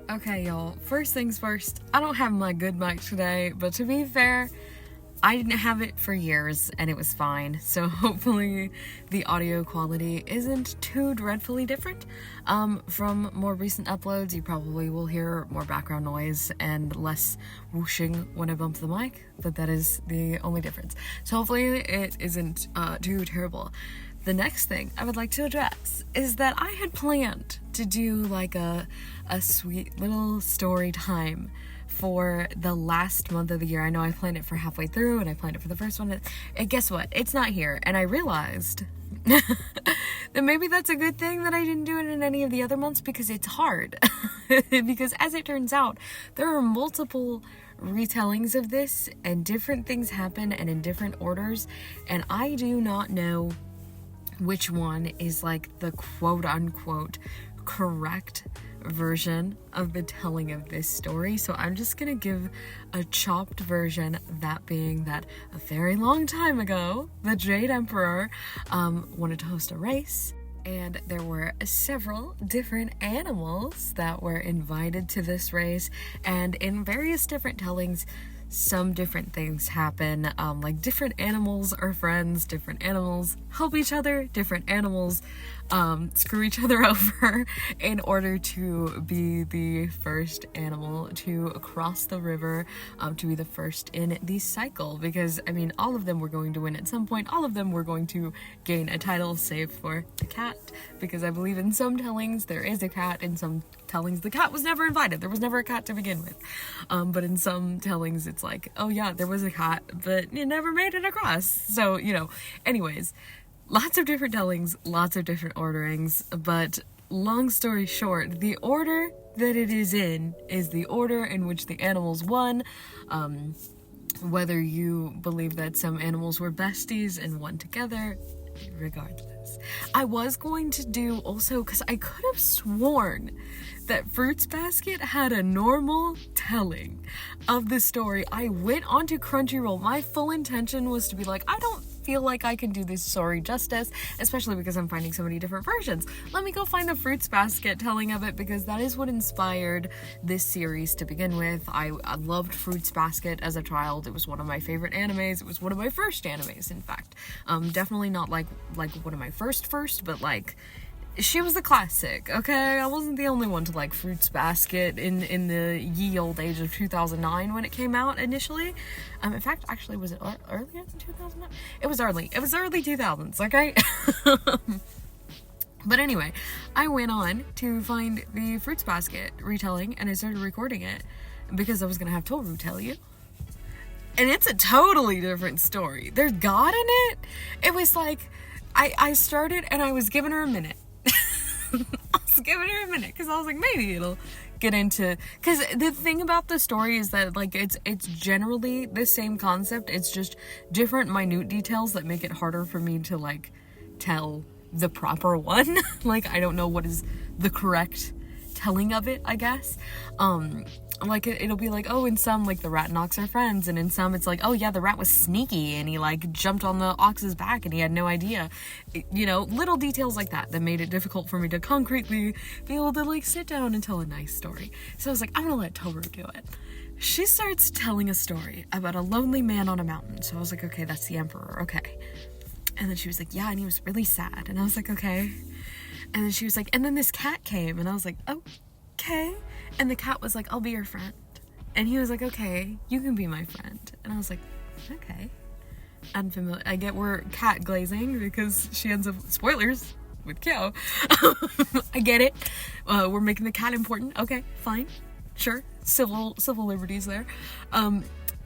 Okay, y'all, first things first, I don't have my good mic today, but to be fair, I didn't have it for years and it was fine, so hopefully the audio quality isn't too dreadfully different. From more recent uploads, you probably will hear more background noise and less whooshing when I bump the mic, but that is the only difference. So hopefully it isn't too terrible. The next thing I would like to address is that I had planned to do like a sweet little story time for the last month of the year. I know I planned it for halfway through and I planned it for the first one, and guess what? It's not here. And I realized that maybe that's a good thing that I didn't do it in any of the other months, because it's hard. Because as it turns out, there are multiple retellings of this and different things happen and in different orders, and I do not know which one is like the quote-unquote correct version of the telling of this story. So I'm just gonna give a chopped version, that being that a very long time ago, the Jade Emperor wanted to host a race, and there were several different animals that were invited to this race, and in various different tellings, some different things happen, like different animals are friends, different animals help each other, different animals screw each other over in order to be the first animal to cross the river, to be the first in the cycle, because I mean all of them were going to win at some point, all of them were going to gain a title save for the cat, because I believe in some tellings there is a cat, in some tellings the cat was never invited, there was never a cat to begin with, but in some tellings it's like, oh yeah, there was a cat but it never made it across. So anyways, lots of different tellings, lots of different orderings, but long story short, the order that it is in is the order in which the animals won. Whether you believe that some animals were besties and won together, regardless. I was going to do also, because I could have sworn that Fruits Basket had a normal telling of the story. I went onto Crunchyroll. My full intention was to be like, I don't feel like I can do this story justice, especially because I'm finding so many different versions. Let me go find the Fruits Basket telling of it, because that is what inspired this series to begin with. I loved Fruits Basket as a child. It was one of my favorite animes. It was one of my first animes, in fact. Definitely not like one of my first, but like, she was the classic, okay? I wasn't the only one to like Fruits Basket in the ye old age of 2009 when it came out initially. In fact, actually, was it earlier than 2009? It was early 2000s, okay? But anyway, I went on to find the Fruits Basket retelling, and I started recording it because I was gonna have Toru tell you. And it's a totally different story. There's God in it. It was like, I started and I was giving her a minute. I was giving her a minute because I was like, maybe it'll get into, because the thing about the story is that like it's generally the same concept, it's just different minute details that make it harder for me to like tell the proper one. Like, I don't know what is the correct telling of it, I guess. Like it'll be like, oh, in some like the rat and ox are friends, and in some it's like, oh yeah, the rat was sneaky and he like jumped on the ox's back and he had no idea. Little details like that made it difficult for me to concretely be able to like sit down and tell a nice story. So I was like, I'm gonna let Toru do it. She starts telling a story about a lonely man on a mountain. So I was like, okay, that's the emperor, okay. And then she was like, yeah, and he was really sad. And I was like, okay. And then she was like, and then this cat came, and I was like, okay. And the cat was like, I'll be your friend. And he was like, okay, you can be my friend. And I was like, okay. Unfamiliar. I get we're cat glazing because she ends up, spoilers, with Kyo. I get it. We're making the cat important. Okay, fine. Sure. Civil liberties there. And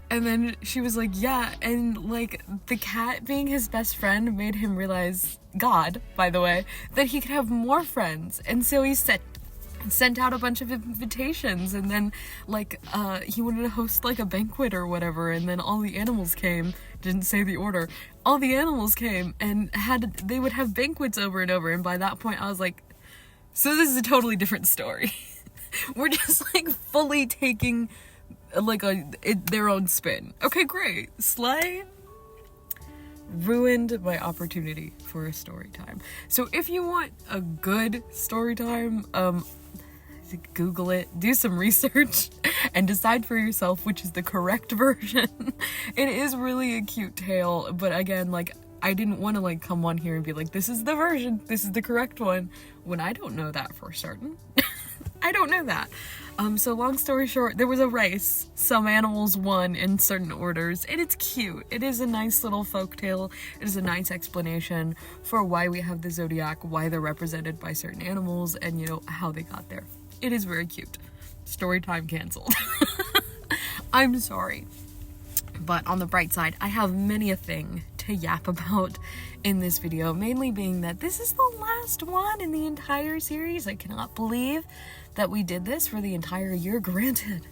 then she was like, yeah, and like the cat being his best friend made him realize, God, by the way, that he could have more friends. And so he sent out a bunch of invitations, and then like he wanted to host like a banquet or whatever, and then all the animals came, didn't say the order, all the animals came and they would have banquets over and over, and by that point I was like, so this is a totally different story. We're just like fully taking like their own spin. Okay, great. Slay. Ruined my opportunity for a story time. So if you want a good story time, Google it, do some research, and decide for yourself which is the correct version. It is really a cute tale, but again, like, I didn't want to like come on here and be like, this is the version, this is the correct one, when I don't know that for certain. I don't know that. So long story short, there was a race. Some animals won in certain orders, and it's cute. It is a nice little folktale. It is a nice explanation for why we have the zodiac, why they're represented by certain animals, and, you know, how they got there. It is very cute. Story time canceled. I'm sorry. But on the bright side, I have many a thing to yap about in this video, mainly being that this is the last one in the entire series. I cannot believe that we did this for the entire year, granted.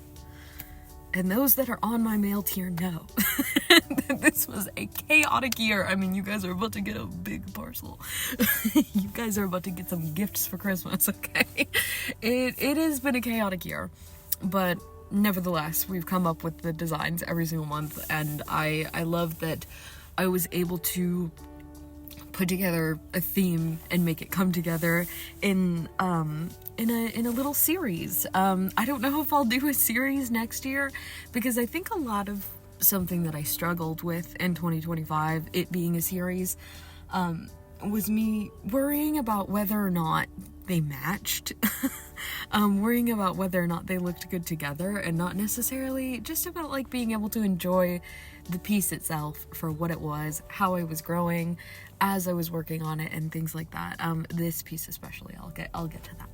And those that are on my mail tier know that this was a chaotic year. I mean, you guys are about to get a big parcel. You guys are about to get some gifts for Christmas, okay? It has been a chaotic year, but nevertheless, we've come up with the designs every single month, and I love that I was able to put together a theme and make it come together in a little series. I don't know if I'll do a series next year, because I think a lot of something that I struggled with in 2025, it being a series, was me worrying about whether or not they matched. Worrying about whether or not they looked good together, and not necessarily just about like being able to enjoy the piece itself for what it was, how I was growing as I was working on it, and things like that. This piece especially, I'll get to that.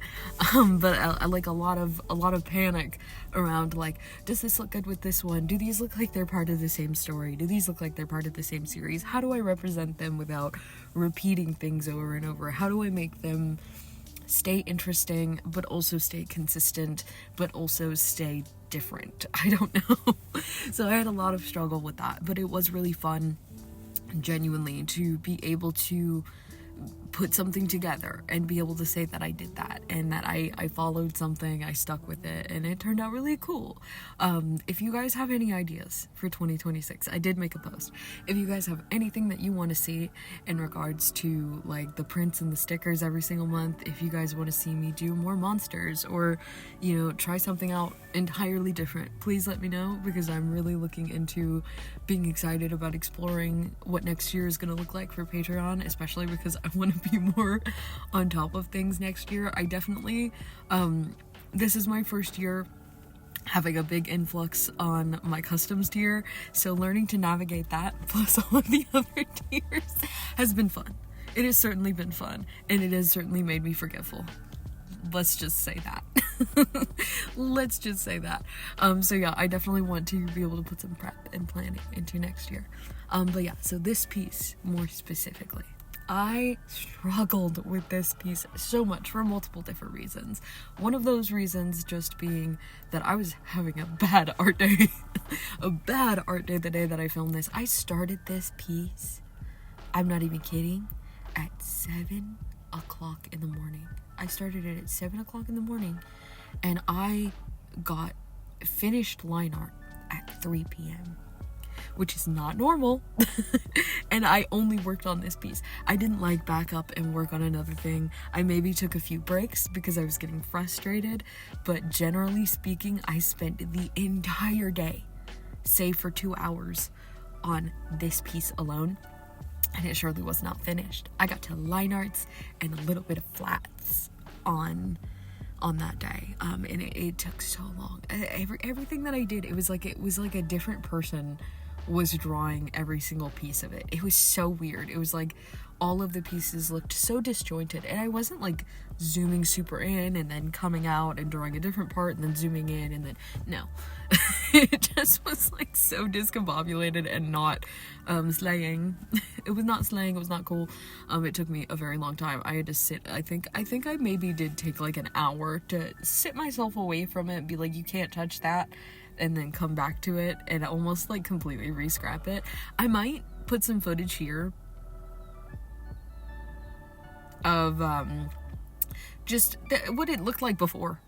But I like a lot of panic around, like, does this look good with this one? Do these look like they're part of the same story? Do these look like they're part of the same series? How do I represent them without repeating things over and over? How do I make them stay interesting, but also stay consistent, but also stay different? I don't know. So I had a lot of struggle with that, but it was really fun, genuinely, to be able to put something together and be able to say that I did that, and that I followed something, I stuck with it, and it turned out really cool. If you guys have any ideas for 2026, I did make a post. If you guys have anything that you want to see in regards to like the prints and the stickers every single month, if you guys want to see me do more monsters, or, you know, try something out entirely different, please let me know, because I'm really looking into being excited about exploring what next year is going to look like for Patreon, especially because I want to be more on top of things next year. I definitely, this is my first year having a big influx on my customs tier, so learning to navigate that plus all of the other tiers has been fun. It has certainly been fun, and it has certainly made me forgetful. Let's just say that. Let's just say that. So yeah, I definitely want to be able to put some prep and planning into next year. But yeah, so this piece more specifically, I struggled with this piece so much for multiple different reasons. One of those reasons just being that I was having a bad art day. A bad art day the day that I filmed this. I started this piece, I'm not even kidding, at 7 o'clock in the morning. I started it at 7 o'clock in the morning, and I got finished line art at 3 p.m. which is not normal. And I only worked on this piece. I didn't like back up and work on another thing. I maybe took a few breaks because I was getting frustrated, but generally speaking, I spent the entire day, save for 2 hours, on this piece alone, and it surely was not finished. I got to line arts and a little bit of flats on that day, and it took so long. Everything that I did, it was like a different person was drawing every single piece of it. It was so weird. It was like all of the pieces looked so disjointed, and I wasn't like zooming super in and then coming out and drawing a different part and then zooming in, and then no. It just was like so discombobulated and not slaying. It was not slaying, it was not cool. It took me a very long time. I had to sit, I think I maybe did take like an hour to sit myself away from it and be like, you can't touch that, and then come back to it and almost like completely re-scrap it. I might put some footage here of just what it looked like before.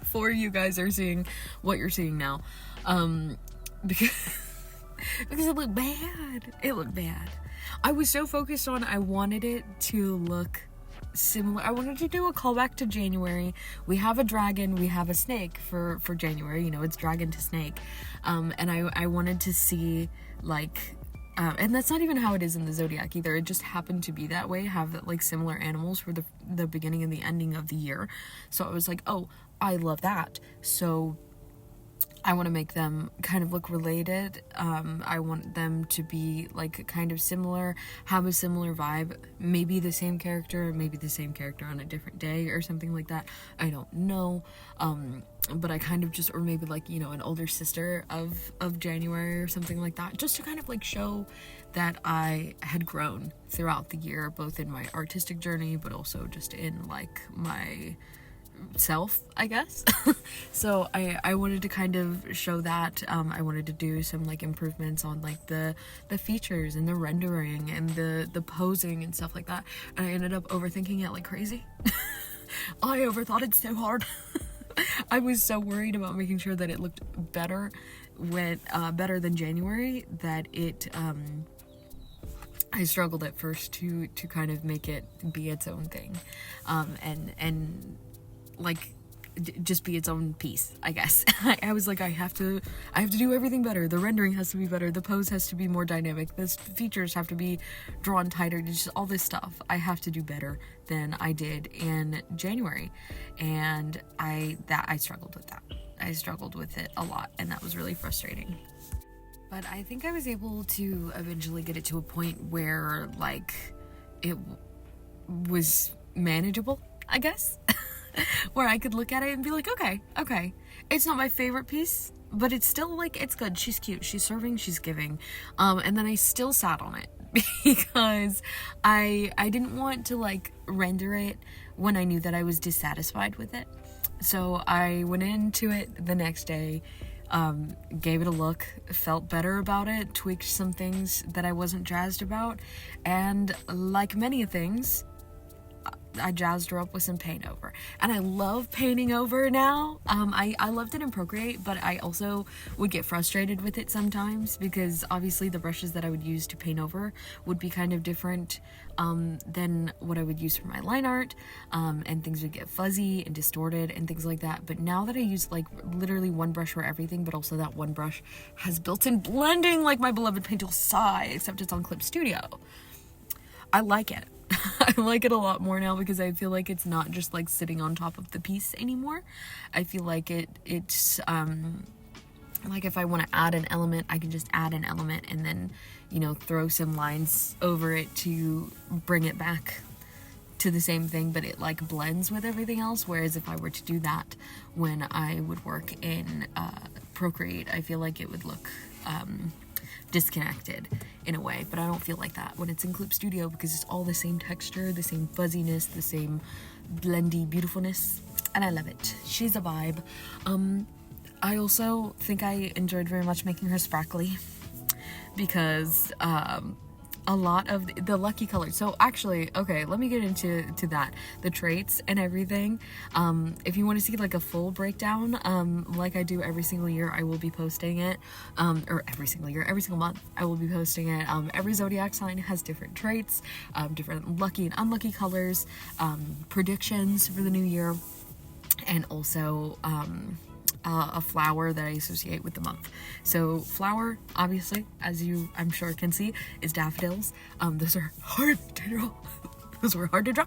Before you guys are seeing what you're seeing now, because it looked bad. I was so focused on, I wanted it to look similar. I wanted to do a callback to January. We have a dragon, we have a snake for January, you know, it's dragon to snake. And I wanted to see, like, and that's not even how it is in the zodiac either. It just happened to be that way, have like similar animals for the beginning and the ending of the year. So I was like, oh, I love that. So I want to make them kind of look related. I want them to be like kind of similar, have a similar vibe, maybe the same character on a different day or something like that. I don't know. But I kind of just, or maybe like, you know, an older sister of January or something like that, just to kind of like show that I had grown throughout the year, both in my artistic journey, but also just in like my self, I guess. So I wanted to kind of show that. I wanted to do some like improvements on like the features and the rendering and the posing and stuff like that, and I ended up overthinking it like crazy. I overthought it so hard. I was so worried about making sure that it looked better better than January, that it I struggled at first to kind of make it be its own thing, and like just be its own piece, I guess. I was like, I have to do everything better. The rendering has to be better. The pose has to be more dynamic. The features have to be drawn tighter. Just all this stuff I have to do better than I did in January, and I struggled with that. I struggled with it a lot, and that was really frustrating. But I think I was able to eventually get it to a point where like it was manageable, I guess. Where I could look at it and be like, okay, it's not my favorite piece, but it's still like, it's good, she's cute, she's serving, she's giving. And then I still sat on it because I didn't want to like render it when I knew that I was dissatisfied with it. So I went into it the next day, gave it a look, felt better about it, tweaked some things that I wasn't jazzed about, and like many things, I jazzed her up with some paint over. And I love painting over now. I loved it in Procreate, but I also would get frustrated with it sometimes because obviously the brushes that I would use to paint over would be kind of different than what I would use for my line art, and things would get fuzzy and distorted and things like that. But now that I use like literally one brush for everything, but also that one brush has built-in blending like my beloved Paint Tool Sai, except it's on Clip Studio, I like it. I like it a lot more now because I feel like it's not just like sitting on top of the piece anymore. I feel like it's like if I want to add an element, I can just add an element and then, you know, throw some lines over it to bring it back to the same thing, but it like blends with everything else. Whereas if I were to do that when I would work in Procreate, I feel like it would look disconnected in a way, but I don't feel like that when it's in Clip Studio because it's all the same texture, the same fuzziness, the same blendy beautifulness, and I love it. She's a vibe. I also think I enjoyed very much making her sparkly because a lot of the lucky colors. So actually, okay, let me get into that, the traits and everything. If you want to see like a full breakdown, like I do every single year, I will be posting it, or every single month I will be posting it. Every zodiac sign has different traits, different lucky and unlucky colors, predictions for the new year, and also a flower that I associate with the month. So flower, obviously, as you I'm sure can see, is daffodils. Those are hard to draw. Those were hard to draw.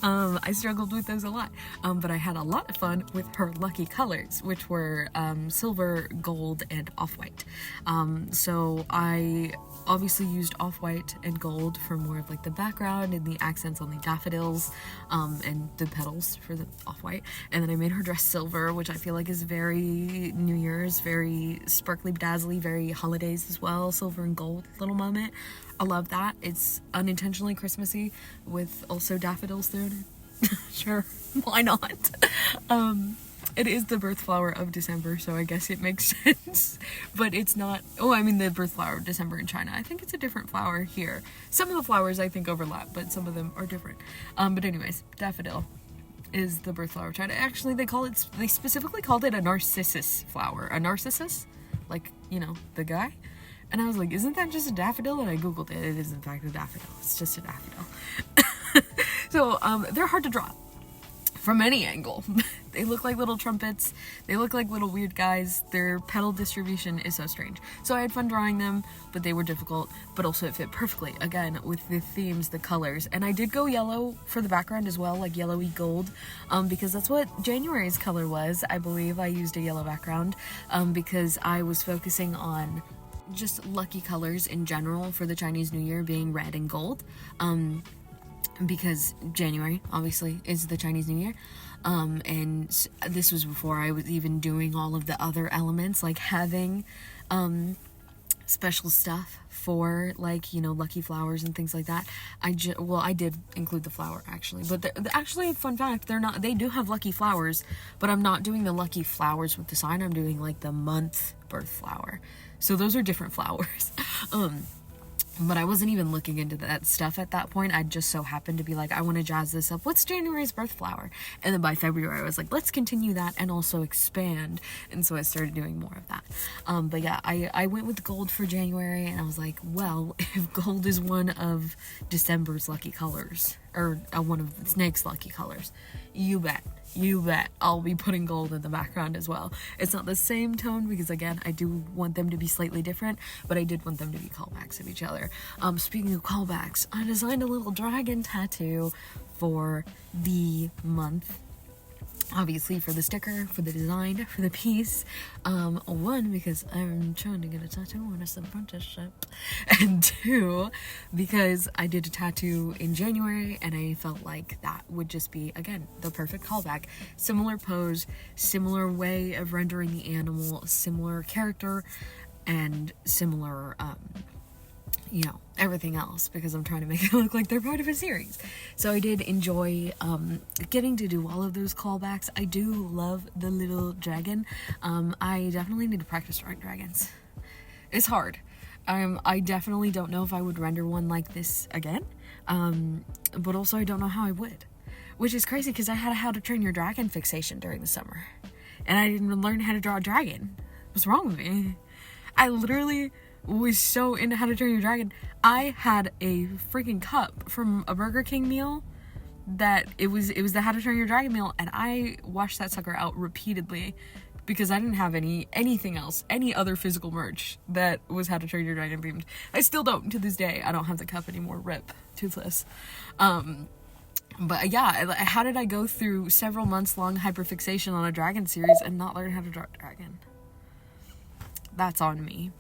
I struggled with those a lot, but I had a lot of fun with her lucky colors, which were silver, gold, and off-white. So I obviously used off-white and gold for more of like the background and the accents on the daffodils, and the petals for the off-white. And then I made her dress silver, which I feel like is very New Year's, very sparkly, dazzly, very holidays as well. Silver and gold little moment. I love that. It's unintentionally Christmassy with also daffodils thrown in. Sure, why not? It is the birth flower of December, so I guess it makes sense. But it's not, oh, I mean the birth flower of December in China. I think it's a different flower here. Some of the flowers I think overlap, but some of them are different. But anyways, daffodil is the birth flower of China. Actually, they specifically called it a narcissus flower. A narcissus? Like, you know, the guy? And I was like, isn't that just a daffodil? And I googled it. It is in fact a daffodil. It's just a daffodil. So they're hard to draw from any angle. They look like little trumpets. They look like little weird guys. Their petal distribution is so strange. So I had fun drawing them, but they were difficult, but also it fit perfectly, again, with the themes, the colors. And I did go yellow for the background as well, like yellowy gold, because that's what January's color was. I believe I used a yellow background, because I was focusing on just lucky colors in general for the Chinese New Year being red and gold. Because January, obviously, is the Chinese New Year. And this was before I was even doing all of the other elements, like having special stuff for, like, you know, lucky flowers and things like that. I did include the flower, actually. But actually, fun fact, they do have lucky flowers, but I'm not doing the lucky flowers with the sign. I'm doing, like, the month birth flower. So those are different flowers. But I wasn't even looking into that stuff at that point. I just so happened to be like, I want to jazz this up. What's January's birth flower? And then by February, I was like, let's continue that and also expand. And so I started doing more of that. But yeah, I went with gold for January, and I was like, well, if gold is one of December's lucky colors, or one of Snake's lucky colors, you bet I'll be putting gold in the background as well. It's not the same tone because, again, I do want them to be slightly different, but I did want them to be callbacks of each other. Speaking of callbacks, I designed a little dragon tattoo for the month. Obviously, for the sticker, for the design, for the piece. One, because I'm trying to get a tattoo on as an apprenticeship. And two, because I did a tattoo in January, and I felt like that would just be, again, the perfect callback. Similar pose, similar way of rendering the animal, similar character, and similar, you know, everything else, because I'm trying to make it look like they're part of a series. So I did enjoy getting to do all of those callbacks. I do love the little dragon. I definitely need to practice drawing dragons. It's hard. I definitely don't know if I would render one like this again, but also I don't know how I would, which is crazy because I had a How to Train Your Dragon fixation during the summer, and I didn't learn how to draw a dragon. What's wrong with me? I literally was so into How to Train Your Dragon. I had a freaking cup from a Burger King meal that it was the How to Train Your Dragon meal, and I washed that sucker out repeatedly because I didn't have anything else, any other physical merch that was How to Train Your Dragon themed. I still don't to this day. I don't have the cup anymore. RIP. Toothless. But yeah, how did I go through several months long hyperfixation on a dragon series and not learn how to draw a dragon? That's on me.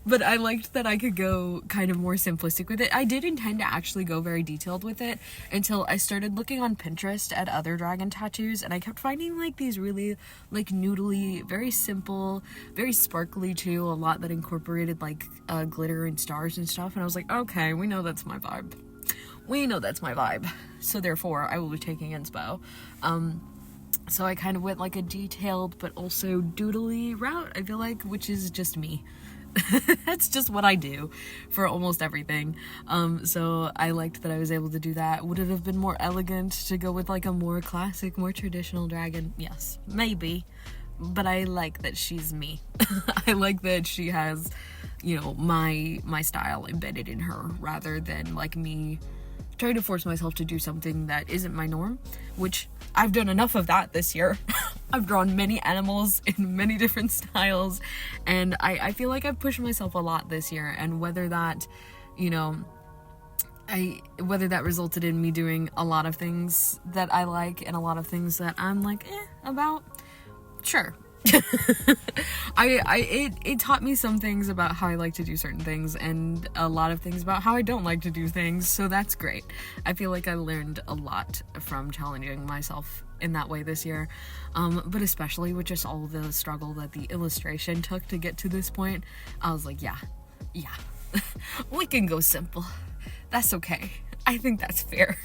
But I liked that I could go kind of more simplistic with it. I did intend to actually go very detailed with it until I started looking on Pinterest at other dragon tattoos, and I kept finding like these really like noodly, very simple, very sparkly too, a lot that incorporated like glitter and stars and stuff, and I was like, okay, we know that's my vibe. So therefore I will be taking inspo. So I kind of went like a detailed but also doodly route, I feel like, which is just me. That's just what I do for almost everything. So I liked that I was able to do that. Would it have been more elegant to go with like a more classic, more traditional dragon? Yes, maybe. But I like that she's me. I like that she has, you know, my style embedded in her rather than like me trying to force myself to do something that isn't my norm, which I've done enough of that this year. I've drawn many animals in many different styles, and I feel like I've pushed myself a lot this year, and whether that, you know, whether that resulted in me doing a lot of things that I like and a lot of things that I'm like, about, sure. It taught me some things about how I like to do certain things and a lot of things about how I don't like to do things, so that's great. I feel like I learned a lot from challenging myself in that way this year, but especially with just all the struggle that the illustration took to get to this point. I was like, yeah, we can go simple. That's okay. I think that's fair.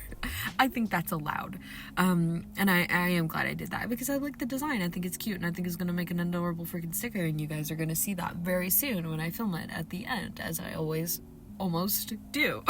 I think that's allowed. And I am glad I did that because I like the design. I think it's cute, and I think it's going to make an adorable freaking sticker, and you guys are going to see that very soon when I film it at the end, as I always almost do.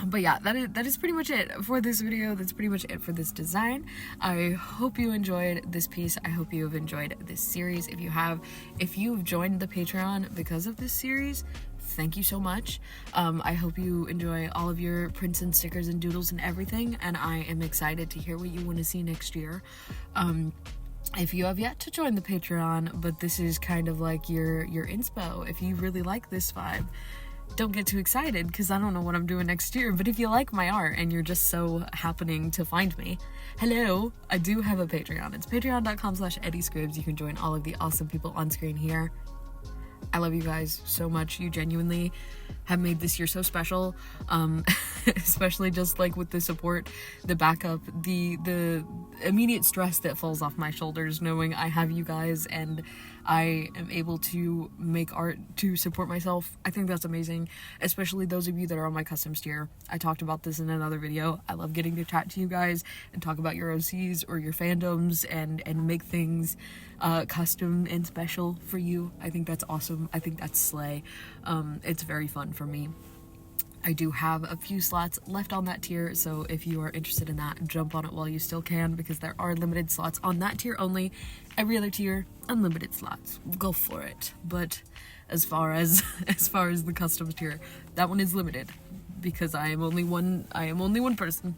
But yeah, that is pretty much it for this video. That's pretty much it for this design. I hope you enjoyed this piece. I hope you have enjoyed this series. If you've joined the Patreon because of this series, thank you so much. I hope you enjoy all of your prints and stickers and doodles and everything, and I am excited to hear what you want to see next year. If you have yet to join the Patreon, but this is kind of like your inspo, if you really like this vibe, don't get too excited because I don't know what I'm doing next year. But if you like my art and you're just so happening to find me, hello, I do have a Patreon. It's patreon.com/EddieScribs. You can join all of the awesome people on screen here. I love you guys so much. You genuinely have made this year so special, especially just like with the support, the backup, the immediate stress that falls off my shoulders knowing I have you guys and I am able to make art to support myself. I think that's amazing, especially those of you that are on my customs tier. I talked about this in another video. I love getting to chat to you guys and talk about your OCs or your fandoms and make things custom and special for you. I think that's awesome. I think that's slay. It's very fun for me. I do have a few slots left on that tier, so if you are interested in that, jump on it while you still can, because there are limited slots on that tier only. Every other tier, unlimited slots. Go for it. But as far as the customs tier, that one is limited because I am only one person.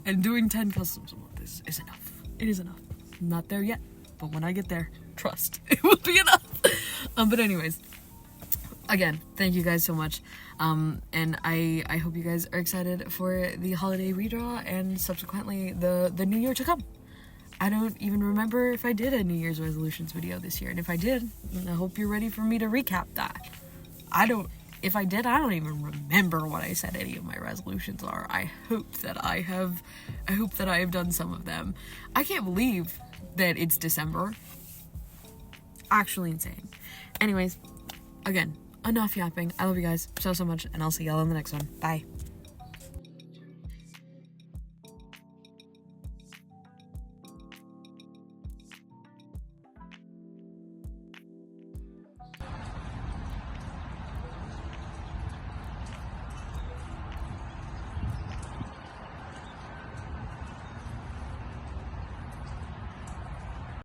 And doing 10 customs a month is enough. It is enough. I'm not there yet, but when I get there, trust, it will be enough. But anyways, again, thank you guys so much, and I hope you guys are excited for the holiday redraw and subsequently the new year to come. I don't even remember if I did a New Year's resolutions video this year, and if I did, I hope you're ready for me to recap that. If I did, I don't even remember what I said any of my resolutions are. I hope that I have done some of them. I can't believe that it's December. Actually insane. Anyways, again, enough yapping. I love you guys so much, and I'll see y'all in the next one. Bye.